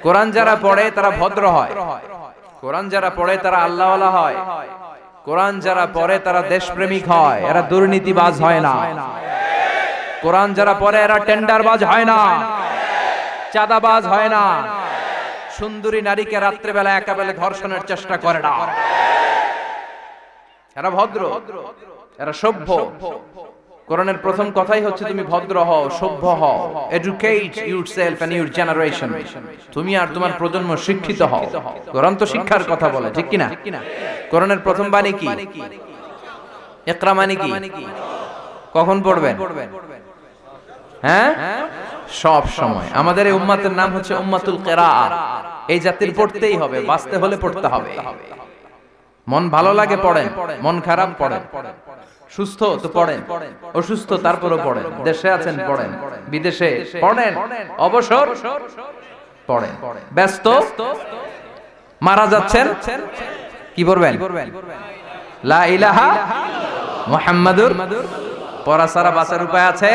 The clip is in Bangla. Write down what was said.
কোরআন যারা পড়ে তারা ভদ্র হয়, কোরআন যারা পড়ে তারা আল্লাহওয়ালা হয়, কোরআন যারা পড়ে তারা দেশপ্রেমিক হয়, এরা দুর্নীতিবাজ হয় না। কোরআন যারা পড়ে এরা টেন্ডারবাজ হয় না, চাঁদাবাজ হয় না, সুন্দরী নারীকে রাত্রেবেলা একা বেলা ধর্ষণের চেষ্টা করে না। এরা ভদ্র, এরা সভ্য। কোরআনের প্রথম কথাই হচ্ছে তুমি ভদ্র হও, সভ্য হও। Educate yourself and your generation. তুমি আর তোমার প্রজন্ম শিক্ষিত হও। কোরআন তো শিক্ষার কথা বলে, ঠিক কি না? কোরআনের প্রথম বাণী কি? ইকরা মানে কি? কখন পড়বেন? হ্যাঁ, সব সময়। আমাদের এই উম্মাতের নাম হচ্ছে উম্মাতুল কিরাআত। এই জাতির পড়তেই হবে, বাঁচতে হলে পড়তে হবে। মন ভালো লাগে পড়েন, মন খারাপ পড়েন, সুস্থ তো পড়েন, অসুস্থ তারপরও পড়েন, দেশে আছেন পড়েন, বিদেশে পড়েন, অবসর পড়েন, ব্যস্ত মারা যাচ্ছেন কি পড়বেন? লা ইলাহা মুহাম্মাদুর। পড়া ছাড়া বাঁচার উপায় আছে?